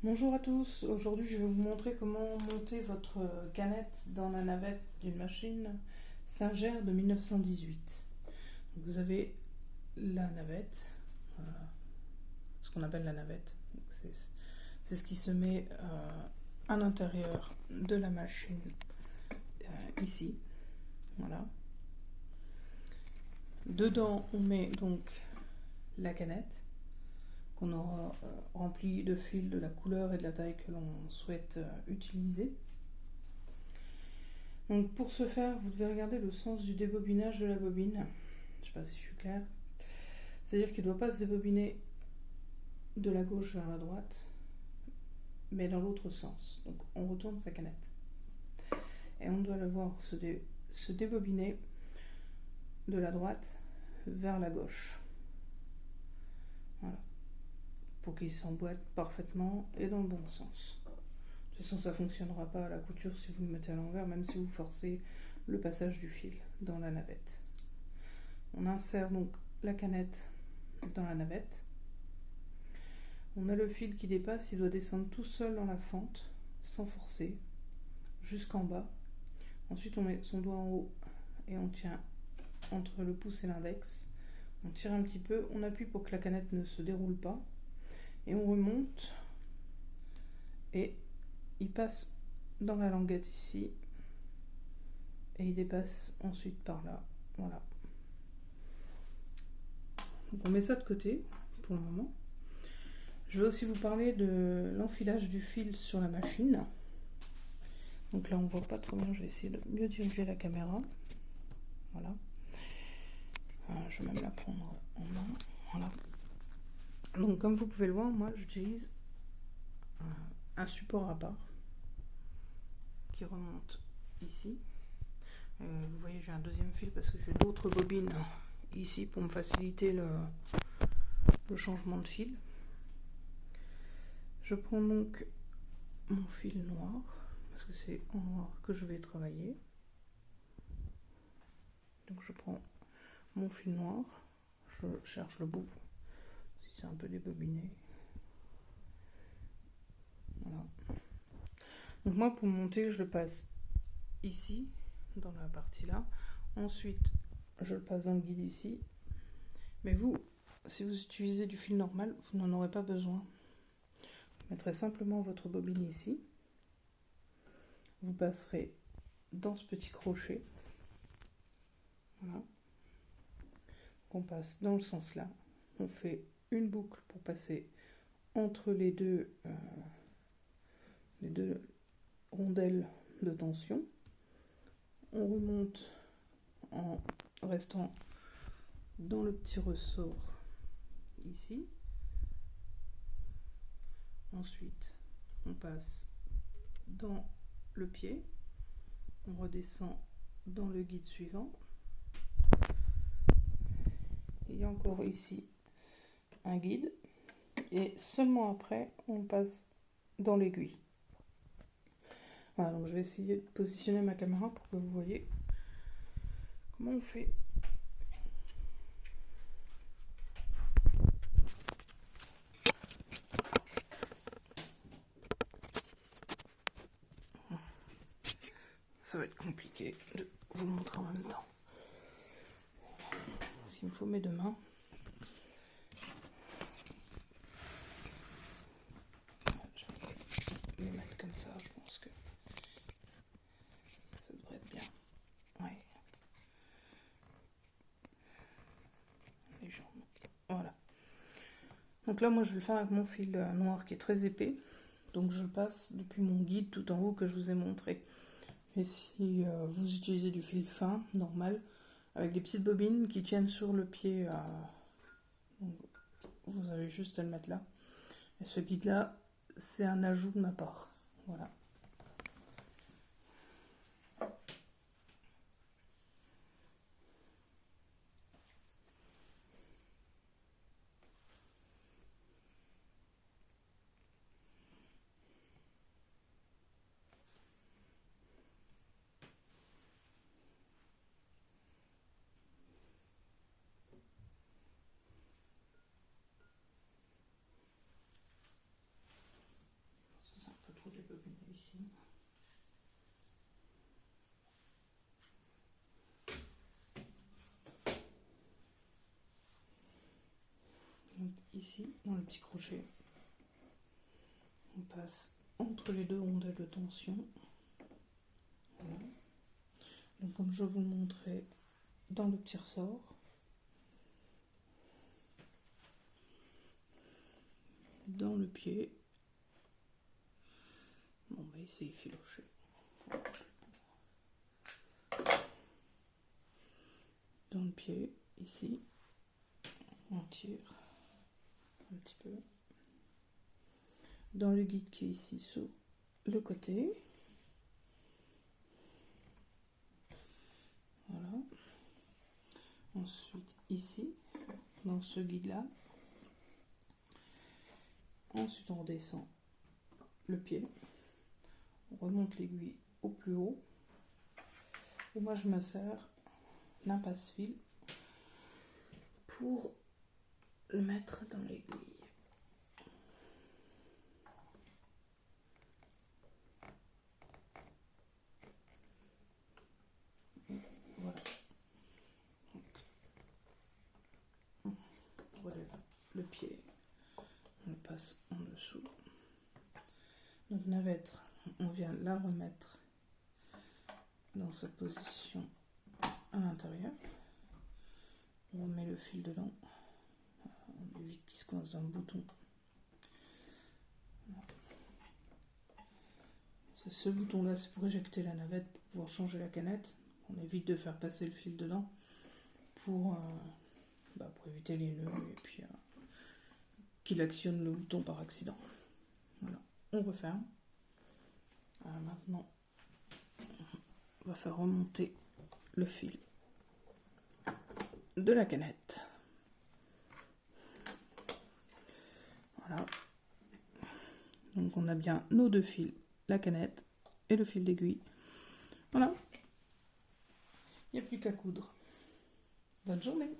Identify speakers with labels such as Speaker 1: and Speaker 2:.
Speaker 1: Bonjour à tous, aujourd'hui je vais vous montrer comment monter votre canette dans la navette d'une machine Singer de 1918. Vous avez la navette, ce qu'on appelle la navette, c'est ce qui se met à l'intérieur de la machine ici, voilà. Dedans on met donc la canette qu'on aura rempli de fils de la couleur et de la taille que l'on souhaite utiliser. Donc pour ce faire, vous devez regarder le sens du débobinage de la bobine. Je ne sais pas si je suis claire. C'est-à-dire qu'il ne doit pas se débobiner de la gauche vers la droite, mais dans l'autre sens. Donc on retourne sa canette. Et on doit le voir se débobiner de la droite vers la gauche. Voilà. Pour qu'il s'emboîte parfaitement et dans le bon sens. De toute façon, ça ne fonctionnera pas à la couture si vous le mettez à l'envers, même si vous forcez le passage du fil dans la navette. On insère donc la canette dans la navette. On a le fil qui dépasse, il doit descendre tout seul dans la fente, sans forcer, jusqu'en bas. Ensuite, on met son doigt en haut et on tient entre le pouce et l'index. On tire un petit peu, on appuie pour que la canette ne se déroule pas. Et on remonte et il passe dans la languette ici et il dépasse ensuite par là. Voilà. Donc on met ça de côté pour le moment. Je vais aussi vous parler de l'enfilage du fil sur la machine. Donc là on voit pas trop bien, je vais essayer de mieux diriger la caméra. Voilà. Je vais même la prendre en main. Voilà. Donc comme vous pouvez le voir, moi j'utilise un support à part qui remonte ici. Vous voyez, j'ai un deuxième fil parce que j'ai d'autres bobines ici pour me faciliter le changement de fil. Je prends donc mon fil noir parce que c'est en noir que je vais travailler. Donc je prends mon fil noir, je cherche le bout si c'est un peu débobiné. Voilà. Donc moi pour monter, je le passe ici dans la partie là. Ensuite, je le passe dans le guide ici. Mais vous, si vous utilisez du fil normal, vous n'en aurez pas besoin. Vous mettrez simplement votre bobine ici. Vous passerez dans ce petit crochet. Voilà. On passe dans le sens là. On fait une boucle pour passer entre les deux rondelles de tension. On remonte en restant dans le petit ressort ici. Ensuite, on passe dans le pied. On redescend dans le guide suivant. Il y a encore ici un guide. Et seulement après, on passe dans l'aiguille. Voilà, donc je vais essayer de positionner ma caméra pour que vous voyez comment on fait. Ça va être compliqué de vous montrer en même temps. Parce qu'il me faut mes deux mains. Je vais les mettre comme ça, je pense que ça devrait être bien. Ouais. Les jambes. Voilà. Donc là, moi, je vais le faire avec mon fil noir qui est très épais. Donc je passe depuis mon guide tout en haut que je vous ai montré. Et si vous utilisez du fil fin, normal, avec des petites bobines qui tiennent sur le pied, donc vous avez juste à le mettre là. Et ce guide là, c'est un ajout de ma part. Voilà. ici, dans le petit crochet. On passe entre les deux rondelles de tension. Voilà. Donc comme je vous le montrais dans le petit ressort, dans le pied, on va essayer de filocher. Dans le pied, ici, on tire un petit peu. Dans le guide qui est ici sur le côté. Voilà. Ensuite, ici, dans ce guide-là. Ensuite, on redescend le pied. On remonte l'aiguille au plus haut. Et moi, je me sers d'un passe-fil pour le mettre dans l'aiguille. Voilà. Donc, on relève le pied, on le passe en dessous. Notre navette, on vient la remettre dans sa position à l'intérieur. On remet le fil dedans. On évite qu'il se coince dans le bouton. Ce bouton-là, c'est pour éjecter la navette, pour pouvoir changer la canette. On évite de faire passer le fil dedans pour éviter les nœuds et puis qu'il actionne le bouton par accident. Voilà, on referme. Maintenant, on va faire remonter le fil de la canette. Voilà. Donc on a bien nos deux fils, la canette et le fil d'aiguille. Voilà. Il n'y a plus qu'à coudre. Bonne journée.